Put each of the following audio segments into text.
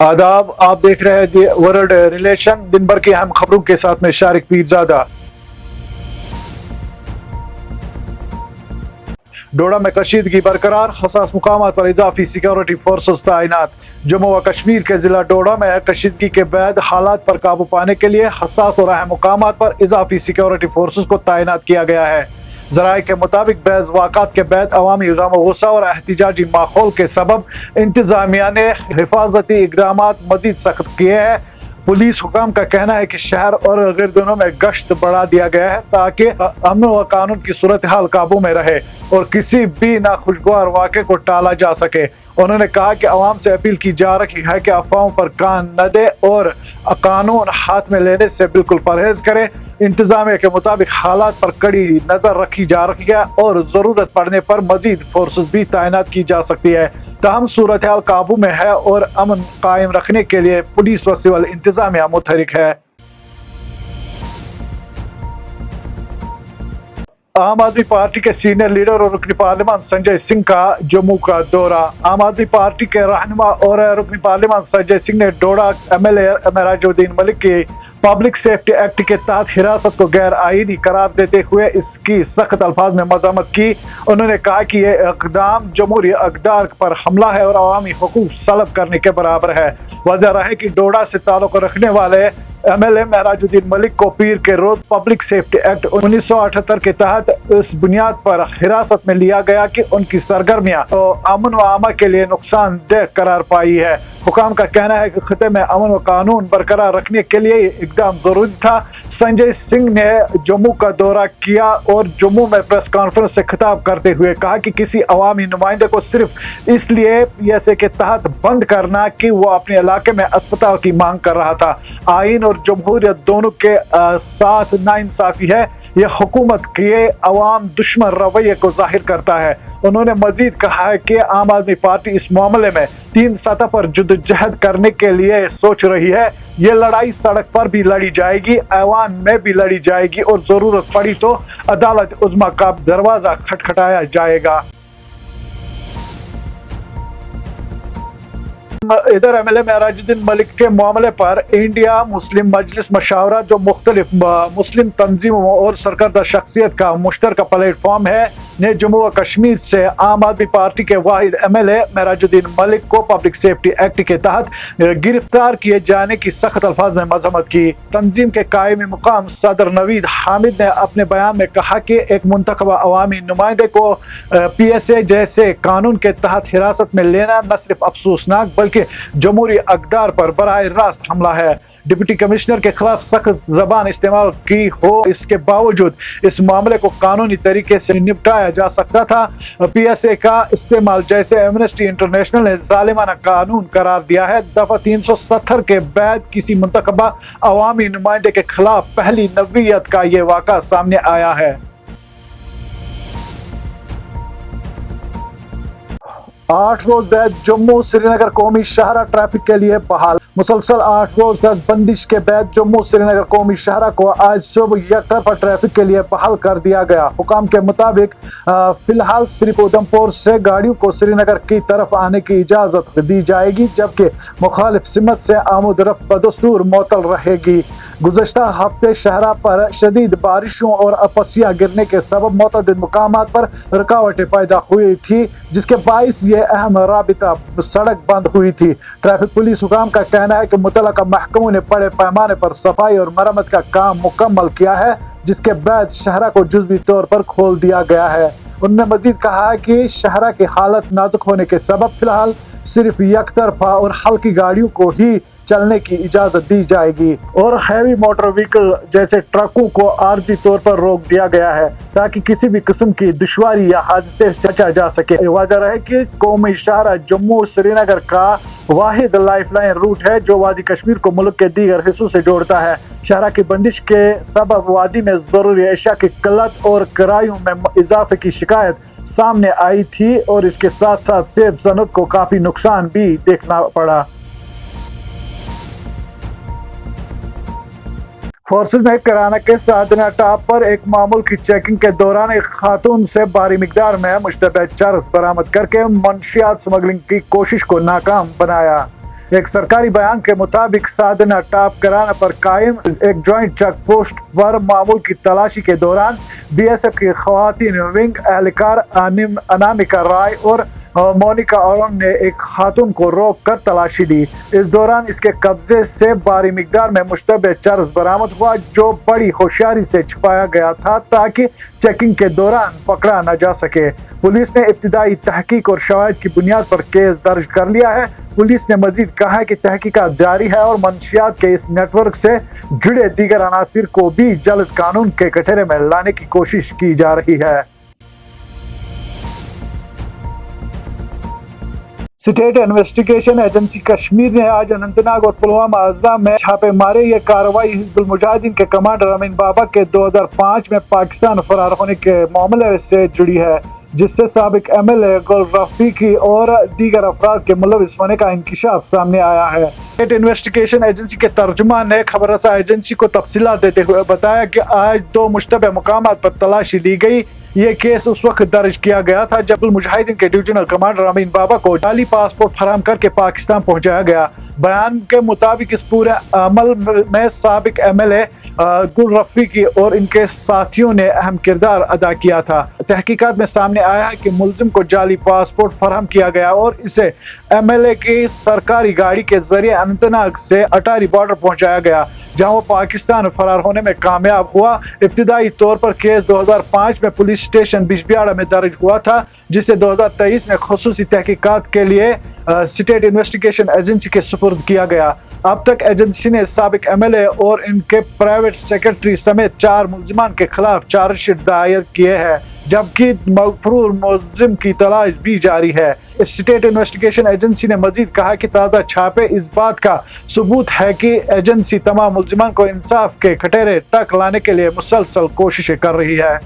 आदाब, आप देख रहे हैं वर्ल्ड रिलेशन। दिन भर की अहम खबरों के साथ में शारिक पीरजादा। डोडा में कशीदगी बरकरार, हसास मुकामात पर इजाफी सिक्योरिटी फोर्सेस तैनात। जम्मू व कश्मीर के जिला डोडा में कशीदगी के बाद हालात पर काबू पाने के लिए हसास और अहम मुकामात पर इजाफी सिक्योरिटी फोर्सेस को तैनात किया गया है। ज़राए के मुताबिक बैज़ वाक़ात के बाद अवामी गम गुस्सा और एहतिजाजी माहौल के सबब इंतज़ामिया ने हिफाजती इक़दामात मज़ीद सख्त किए हैं। पुलिस हुकाम का कहना है कि शहर और गिरदोनों में गश्त बढ़ा दिया गया है ताकि अमन व कानून की सूरत हाल काबू में रहे और किसी भी नाखुशगवार वाक़े को टाला जा सके। उन्होंने कहा कि अवाम से अपील की जा रही है कि अफवाहों पर कान न दे और कानून हाथ में लेने से बिल्कुल परहेज करें। इंतजामिया के मुताबिक हालात पर कड़ी नजर रखी जा रही है और जरूरत पड़ने पर मजीद फोर्सेस भी तैनात की जा सकती है। ताहम सूरत हाल काबू में है और अमन कायम रखने के लिए पुलिस व सिविल इंतजामिया मुतहरिक है। आम आदमी पार्टी के सीनियर लीडर और रुकनी पार्लिमान संजय सिंह का जम्मू का दौरा। आम आदमी पार्टी के रहनुमा और रुकनी पार्लिमान संजय सिंह ने डोडा एमएलए मेराजुद्दीन मलिक की पब्लिक सेफ्टी एक्ट के तहत हिरासत को गैर आईनी करार देते हुए इसकी सख्त अल्फाज में मज़म्मत की। उन्होंने कहा कि यह इक़दाम जमहूरी अक़दार पर हमला है और अवामी हुकूक सलब करने के बराबर है। वजह है कि डोडा से ताल्लुक़ रखने वाले एमएलए मेराजुद्दीन मलिक को पीर के रोज पब्लिक सेफ्टी एक्ट 1978 के तहत इस बुनियाद पर हिरासत में लिया गया कि उनकी सरगर्मियां तो अमन व आमा के लिए नुकसानदेह करार पाई है। हुकाम का कहना है कि खिते में अमन व कानून बरकरार रखने के लिए इकदाम जरूरी था। संजय सिंह ने जम्मू का दौरा किया और जम्मू में प्रेस कॉन्फ्रेंस से खिताब करते हुए कहा कि किसी अवामी नुमाइंदे को सिर्फ इसलिए पीएसए के तहत बंद करना कि वो अपने इलाके में अस्पताल की मांग कर रहा था, आइन और जमहूरियत दोनों के साथ नाइंसाफी है। यह हुकूमत के अवाम दुश्मन रवैये को जाहिर करता है। उन्होंने मजीद कहा है कि आम आदमी पार्टी इस मामले में 3 सतह पर जद्दोजहद करने के लिए सोच रही है। ये लड़ाई सड़क पर भी लड़ी जाएगी, ऐवान में भी लड़ी जाएगी और जरूरत पड़ी तो अदालत उज़्मा का दरवाजा खटखटाया जाएगा। इधर एमएलए मेराजुद्दीन मलिक के मामले पर इंडिया मुस्लिम मजलिस मशावरा जो मुख्तलिफ मुस्लिम तंजीमों और सरकर्दा शख्सियत का मुश्तरका प्लेटफॉर्म है, ने जम्मू व कश्मीर से आम आदमी पार्टी के वाहिद एमएलए मेराजुद्दीन मलिक को पब्लिक सेफ्टी एक्ट के तहत गिरफ्तार किए जाने की सख्त अल्फाज में मजम्मत की। तंजीम के कायमी मुकाम सदर नवीद हामिद ने अपने बयान में कहा कि एक मुंतखबा अवामी नुमाइंदे को पीएसए जैसे कानून के तहत हिरासत में लेना न सिर्फ अफसोसनाक बल्कि जमहूरी अक़दार पर बराह रास्त हमला है। डिप्टी कमिश्नर के खिलाफ सख्त जबान इस्तेमाल की हो, इसके बावजूद इस मामले को कानूनी तरीके से निपटाया जा सकता था। पीएसए का इस्तेमाल जैसे एमनेस्टी इंटरनेशनल ने जालिमाना कानून करार दिया है। दफा 370 के बाद किसी मुंतखबा अवामी नुमाइंदे के खिलाफ पहली नवीयत का ये वाक़ा सामने आया है। 8 रोज बाद जम्मू श्रीनगर कौमी शाहरा ट्रैफिक के लिए बहाल। मुसलसल 8 रोज तक बंदिश के बाद जम्मू श्रीनगर कौमी शाहरा को आज सुबह यकतरफा ट्रैफिक के लिए बहाल कर दिया गया। हुकाम के मुताबिक फिलहाल सिर्फ उधमपुर से गाड़ियों को श्रीनगर की तरफ आने की इजाजत दी जाएगी, जबकि मुखालिफ सिमत से आमद रफ्त बदस्तूर मुअत्तल रहेगी। गुज़श्ता हफ्ते शहरा पर शदीद बारिशों और अपसियां गिरने के सबब मुतअद्दिद मुकामात पर रुकावटें पैदा हुई थी, जिसके बाइस ये अहम राबिता सड़क बंद हुई थी। ट्रैफिक पुलिस हुकाम का कहना है कि मुतल्लका महकमों ने बड़े पैमाने पर सफाई और मरम्मत का काम मुकम्मल किया है, जिसके बाद शहरा को जुज़वी तौर पर खोल दिया गया है। उन्होंने मजीद कहा है कि शहरा की हालत नाजुक होने के सबब फिलहाल सिर्फ यकतरफा और हल्की गाड़ियों को ही चलने की इजाजत दी जाएगी और हैवी मोटर व्हीकल जैसे ट्रकों को आर्जी तौर पर रोक दिया गया है ताकि किसी भी किस्म की दुश्वारी या हादसे से बचा जा सके। वजह है कि कौमी शाहरा जम्मू श्रीनगर का वाहिद लाइफलाइन रूट है जो वादी कश्मीर को मुल्क के दीगर हिस्सों से जोड़ता है। शहरा की बंदिश के सबब वादी में जरूरी अशिया की किल्लत और किरायों में इजाफे की शिकायत सामने आई थी और इसके साथ साथ सेब सनत को काफी नुकसान भी देखना पड़ा। फोर्सेज ने कराना के साधना टाप पर एक मामूल की चेकिंग के दौरान एक खातून से भारी मिकदार में मुश्तबह चरस बरामद करके मंशियात स्मगलिंग की कोशिश को नाकाम बनाया। एक सरकारी बयान के मुताबिक साधना टॉप कराना पर कायम एक जॉइंट चेक पोस्ट पर मामूल की तलाशी के दौरान BSF की खवातीन विंग एहलकार अनामिका राय और मोनिका औरंग ने एक खातून को रोक कर तलाशी ली। इस दौरान इसके कब्जे से भारी मिकदार में मुश्तबे चरस बरामद हुआ, जो बड़ी होशियारी से छुपाया गया था ताकि चेकिंग के दौरान पकड़ा न जा सके। पुलिस ने इब्तिदाई तहकीक और शवाहिद की बुनियाद पर केस दर्ज कर लिया है। पुलिस ने मजीद कहा है कि तहकीकात जारी है और मंशियात के इस नेटवर्क से जुड़े दीगर अनासिर को भी जल्द कानून के कटहरे में लाने की कोशिश की जा रही है। स्टेट इन्वेस्टिगेशन एजेंसी कश्मीर ने आज अनंतनाग और पुलवामा अजला में छापे मारे। ये कार्रवाई हिजबुल मुजाहिदीन के कमांडर अमीन बाबा के 2005 में पाकिस्तान फरार होने के मामले से जुड़ी है, जिससे साबिक MLA गुल रफीकी और दीगर अफराद के मुलविस होने का इंकिशाफ सामने आया है। स्टेट इन्वेस्टिगेशन एजेंसी के तर्जुमान ने खबर रसा एजेंसी को तफसीलात देते हुए बताया कि आज 2 मुश्तबे मुकामात पर तलाशी ली गई। ये केस उस वक्त दर्ज किया गया था जब मुजाहिदीन के डिविजनल कमांडर अमीन बाबा को जाली पासपोर्ट फराहम करके पाकिस्तान पहुंचाया गया। बयान के मुताबिक इस पूरे अमल में साबिक MLA गुल रफीकी और इनके साथियों ने अहम किरदार अदा किया था। तहकीकात में सामने आया है कि मुल्जिम को जाली पासपोर्ट फराहम किया गया और इसे MLA की सरकारी गाड़ी के जरिए अनंतनाग से अटारी बॉर्डर पहुंचाया गया, जहां वो पाकिस्तान फरार होने में कामयाब हुआ। इब्तिदाई तौर पर केस 2005 में पुलिस स्टेशन बिजबियाड़ा में दर्ज हुआ था, जिसे 2023 में खुसूसी तहकीकात के लिए स्टेट इन्वेस्टिगेशन एजेंसी के सुपुर्द किया गया। अब तक एजेंसी ने साबिक MLA और इनके प्राइवेट सेक्रेटरी समेत 4 मुल्जिमान के खिलाफ चार्जशीट दायर किए हैं, जबकि मगफूर मुल्जिम की तलाश भी जारी है। स्टेट इन्वेस्टिगेशन एजेंसी ने मजीद कहा कि ताज़ा छापे इस बात का सबूत है कि एजेंसी तमाम मुल्जिमान को इंसाफ के कटहरे तक लाने के लिए मुसलसल कोशिशें कर रही है।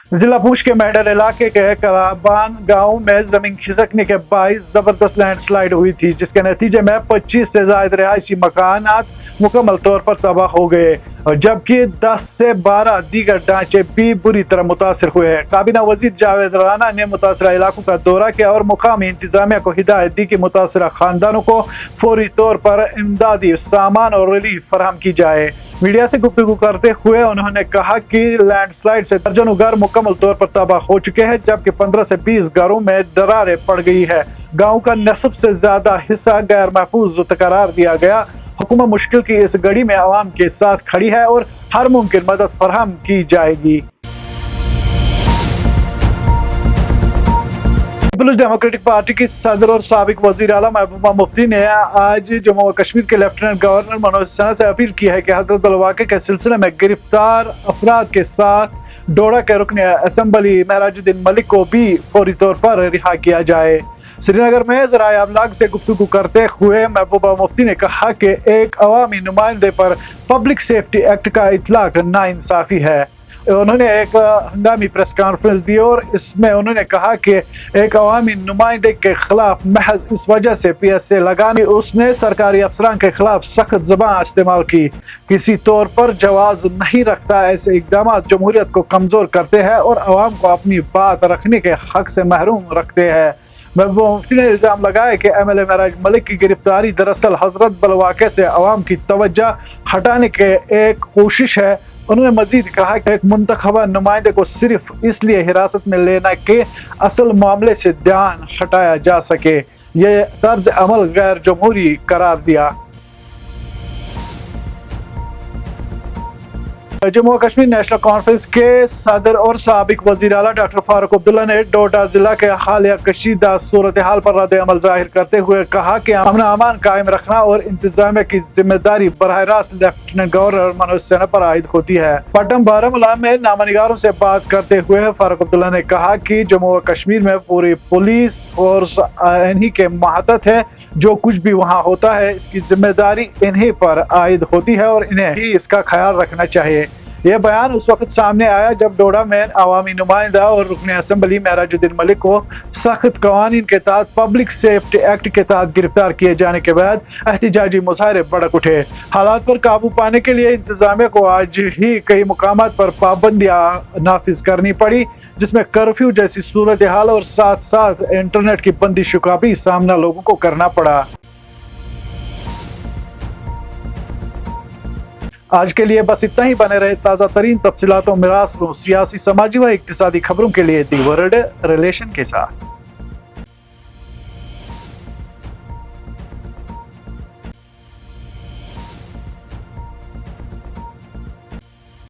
जिला पूंछ के मेडल इलाके के कराबान गांव में जमीन खिसकने के बाइस जबरदस्त लैंडस्लाइड हुई थी, जिसके नतीजे में 25 से ज्यादा रिहायशी मकानात मुकम्मल तौर पर तबाह हो गए, जबकि 10 से 12 दीगर ढांचे भी बुरी तरह मुतासर हुए हैं। काबीना वजीर जावेद राना ने मुतासरा इलाकों का दौरा किया और मुकामी इंतजामिया को हिदायत दी कि मुतासरा खानदानों को फौरी तौर पर इमदादी सामान और रिलीफ फराहम की जाए। मीडिया से गुफ्तगू करते हुए उन्होंने कहा कि लैंडस्लाइड से दर्जनों घर मुकम्मल तौर पर तबाह हो चुके हैं, जबकि 15 से 20 घरों में दरारें पड़ गई है। गांव का नस्ब से ज्यादा हिस्सा गैर महफूज करार दिया गया। हुकूमत मुश्किल की इस घड़ी में आवाम के साथ खड़ी है और हर मुमकिन मदद फराहम की जाएगी। पीपुल्स डेमोक्रेटिक पार्टी की सदर और साबिक वजीर आला महबूबा मुफ्ती ने आज जम्मू व कश्मीर के लेफ्टिनेंट गवर्नर मनोज सिन्हा से अपील की है कि हजरत बल वाक़े के सिलसिले में गिरफ्तार अफराद के साथ डोडा के रुकन असेंबली महराजुद्दीन मलिक को भी फौरी तौर पर रिहा किया जाए। श्रीनगर में ज़राए अबलाग से गुफ्तगू करते हुए महबूबा मुफ्ती ने कहा कि एक अवामी नुमाइंदे पर पब्लिक सेफ्टी एक्ट का इतलाक नाइंसाफी है। उन्होंने एक हंगामी प्रेस कॉन्फ्रेंस दी और इसमें उन्होंने कहा कि एक अवामी नुमाइंदे के खिलाफ महज इस वजह से PSA लगाने उसने सरकारी अफसरान के खिलाफ सख्त ज़बान इस्तेमाल की किसी तौर पर जवाज नहीं रखता। ऐसे इकदाम जमहूरियत को कमज़ोर करते हैं और अवाम को अपनी बात रखने के हक से महरूम रखते हैं। महबूबा मुफ्ती ने इल्ज़ाम लगाया कि MLA महराज मलिक की गिरफ्तारी दरअसल हजरत बल वाक़े से अवाम की तवज्जो हटाने के एक कोशिश है। उन्होंने मजीद कहा कि एक मुंतखबा नुमाइंदे को सिर्फ इसलिए हिरासत में लेना कि असल मामले से ध्यान हटाया जा सके, ये तर्ज अमल गैर जमहूरी करार दिया। जम्मू व कश्मीर नेशनल कॉन्फ्रेंस के सदर और साबिक वजीर आला डॉक्टर फारूक अब्दुल्ला ने डोडा जिला के हालिया कशीदा सूरत हाल पर रद्द अमल जाहिर करते हुए कहा कि अमन अमान कायम रखना और इंतजामिया की जिम्मेदारी बराह रास्त लेफ्टिनेंट गवर्नर मनोज सिन्हा पर आयद होती है। पट्टम बारामूला में नामनिगारों से बात करते हुए फारूक अब्दुल्ला ने कहा कि जम्मू व कश्मीर में पूरी पुलिस फोर्स इन्हीं के मातहत है, जो कुछ भी वहाँ होता है इसकी जिम्मेदारी इन्हीं पर आयद होती है और इन्हें ही इसका ख्याल रखना चाहिए। यह बयान उस वक्त सामने आया जब डोडा में अवामी नुमाइंदा और रुकन असेंबली महराजुद्दीन मलिक को सख्त कवानीन के तहत पब्लिक सेफ्टी एक्ट के तहत गिरफ्तार किए जाने के बाद एहतजाजी मुजाहरे भड़क उठे। हालात पर काबू पाने के लिए इंतजामिया को आज ही कई मुकामात पर पाबंदियां नाफिज करनी पड़ी, جس میں کرفیو جیسی صورتحال اور ساتھ ساتھ انٹرنیٹ کی بندشوں کا بھی سامنا لوگوں کو کرنا پڑا۔ آج کے لیے بس اتنا ہی، بنے رہے تازہ ترین تفصیلات و مراسلوں، سیاسی، سماجی و اقتصادی خبروں کے لیے دی ورلڈ ریلیشن کے ساتھ۔